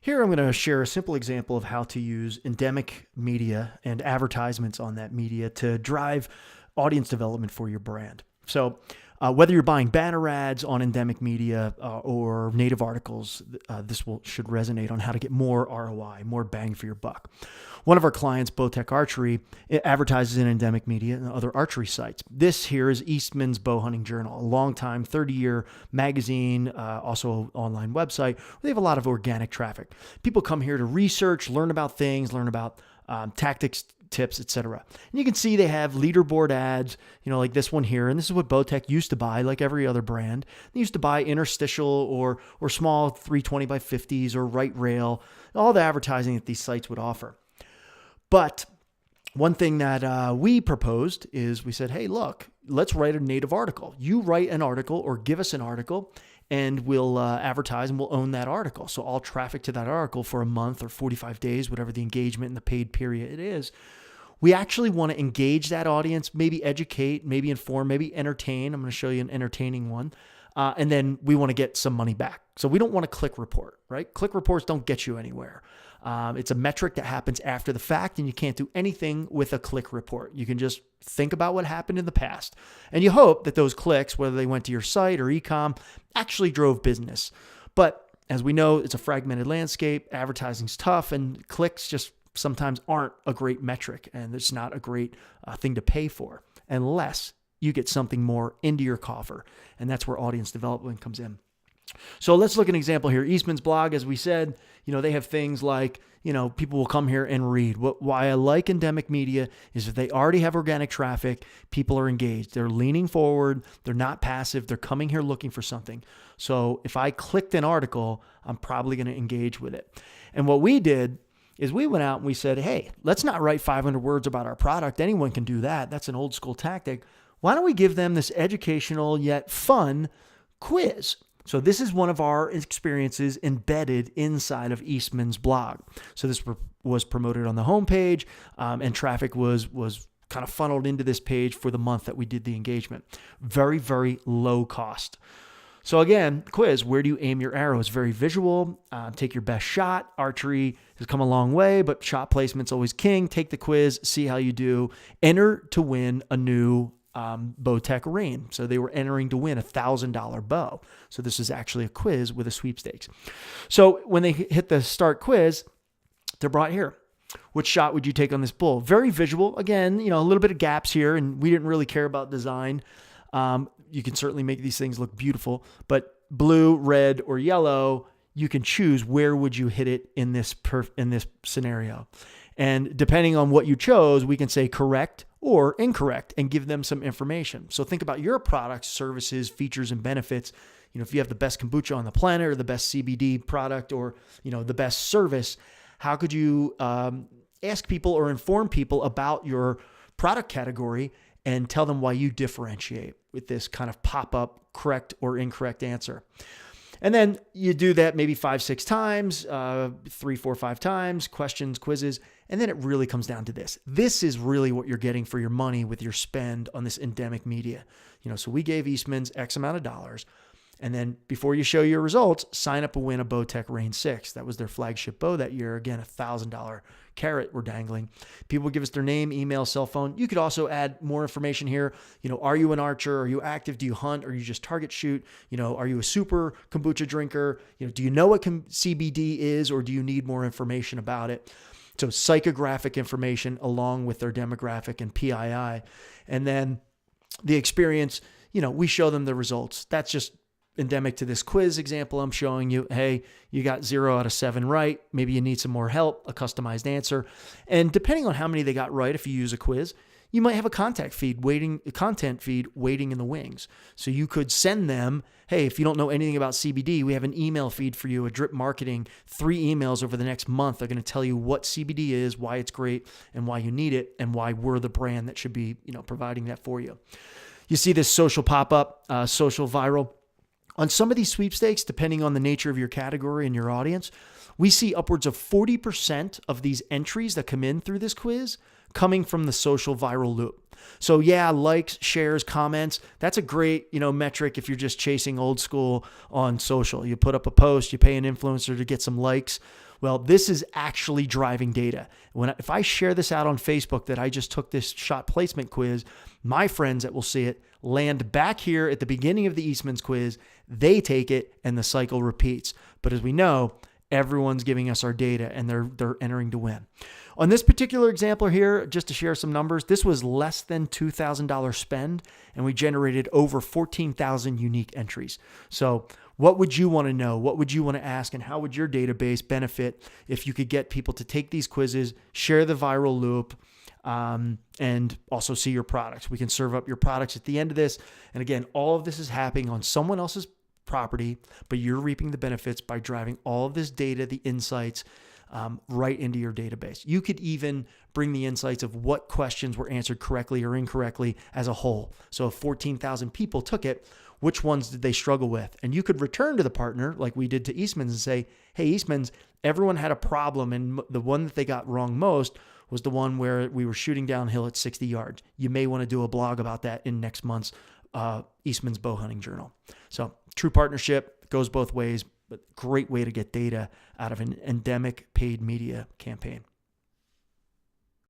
Here I'm going to share a simple example of how to use endemic media and advertisements on that media to drive audience development for your brand. So whether you're buying banner ads on endemic media or native articles, should resonate on how to get more ROI, more bang for your buck. One of our clients, Bowtech Archery, it advertises in endemic media and other archery sites. This here is Eastman's Bow Hunting Journal, a long-time 30-year magazine, also an online website. They have a lot of organic traffic. People come here to research, learn about things, learn about tactics, tips, etc. And you can see they have leaderboard ads, like this one here. And this is what Bowtech used to buy, like every other brand. They used to buy interstitial or small 320 by 50s or right rail, all the advertising that these sites would offer. But one thing that we proposed is we said, hey, look, let's write a native article. You write an article or give us an article and we'll advertise and we'll own that article. So all traffic to that article for a month or 45 days, whatever the engagement and the paid period it is. We actually want to engage that audience, maybe educate, maybe inform, maybe entertain. I'm going to show you an entertaining one. And then we want to get some money back. So we don't want a click report, right? Click reports don't get you anywhere. It's a metric that happens after the fact, and you can't do anything with a click report. You can just think about what happened in the past. And you hope that those clicks, whether they went to your site or e-com, actually drove business. But as we know, it's a fragmented landscape. Advertising's tough, and clicks just sometimes aren't a great metric, and it's not a great thing to pay for unless you get something more into your coffer. And that's where audience development comes in. So let's look at an example here. Eastman's blog, as we said, they have things like, people will come here and read. Why I like endemic media is that they already have organic traffic. People are engaged. They're leaning forward. They're not passive. They're coming here looking for something. So if I clicked an article, I'm probably going to engage with it. And what we did is we went out and we said, hey, let's not write 500 words about our product. Anyone can do that. That's an old school tactic. Why don't we give them this educational yet fun quiz? So this is one of our experiences embedded inside of Eastman's blog. So this was promoted on the homepage, and traffic was kind of funneled into this page for the month that we did the engagement. Very, very low cost. So again, quiz, where do you aim your arrow? It's very visual. Take your best shot. Archery has come a long way, but shot placement's always king. Take the quiz, see how you do. Enter to win a new Bowtech Rain. So they were entering to win a $1,000 bow. So this is actually a quiz with a sweepstakes. So when they hit the start quiz, they're brought here. Which shot would you take on this bull? Very visual. Again, a little bit of gaps here, and we didn't really care about design. You can certainly make these things look beautiful, but blue, red, or yellow, you can choose where would you hit it in this scenario. And depending on what you chose, we can say correct or incorrect and give them some information. So think about your products, services, features, and benefits. If you have the best kombucha on the planet or the best CBD product or, the best service, how could you ask people or inform people about your product category and tell them why you differentiate with this kind of pop-up correct or incorrect answer? And then you do that maybe 5-6 times, 3, 4, 5 times, questions, quizzes. And then it really comes down to this. This is really what you're getting for your money with your spend on this endemic media. So we gave Eastman's X amount of dollars. And then before you show your results, sign up and win a Bowtech Rain 6. That was their flagship bow that year. Again, $1,000 carrot we're dangling. People give us their name, email, cell phone. You could also add more information here. Are you an archer? Are you active? Do you hunt? Or you just target shoot? Are you a super kombucha drinker? Do you know what CBD is, or do you need more information about it? So psychographic information along with their demographic and PII. And then the experience, we show them the results. That's just endemic to this quiz example I'm showing you. Hey, you got 0 out of 7 right. Maybe you need some more help, a customized answer. And depending on how many they got right, if you use a quiz, you might have a content feed waiting in the wings. So you could send them, hey, if you don't know anything about CBD, we have an email feed for you, a drip marketing. 3 emails over the next month are going to tell you what CBD is, why it's great, and why you need it, and why we're the brand that should be, providing that for you. You see this social pop-up, social viral. On some of these sweepstakes, depending on the nature of your category and your audience, we see upwards of 40% of these entries that come in through this quiz coming from the social viral loop. So yeah, likes, shares, comments, that's a great, metric if you're just chasing old school on social. You put up a post, you pay an influencer to get some likes. Well, this is actually driving data. If I share this out on Facebook that I just took this shot placement quiz, my friends that will see it land back here at the beginning of the Eastman's quiz. They take it and the cycle repeats. But as we know, everyone's giving us our data and they're entering to win. On this particular example here, just to share some numbers, this was less than $2,000 spend and we generated over 14,000 unique entries. So what would you want to know? What would you want to ask? And how would your database benefit if you could get people to take these quizzes, share the viral loop, and also see your products? We can serve up your products at the end of this. And again, all of this is happening on someone else's property, but you're reaping the benefits by driving all of this data, the insights, right into your database. You could even bring the insights of what questions were answered correctly or incorrectly as a whole. So if 14,000 people took it, which ones did they struggle with? And you could return to the partner like we did to Eastman's and say, hey, Eastman's, everyone had a problem. And the one that they got wrong most was the one where we were shooting downhill at 60 yards. You may want to do a blog about that in next month's Eastman's Bow Hunting Journal. So true partnership goes both ways, but great way to get data out of an endemic paid media campaign.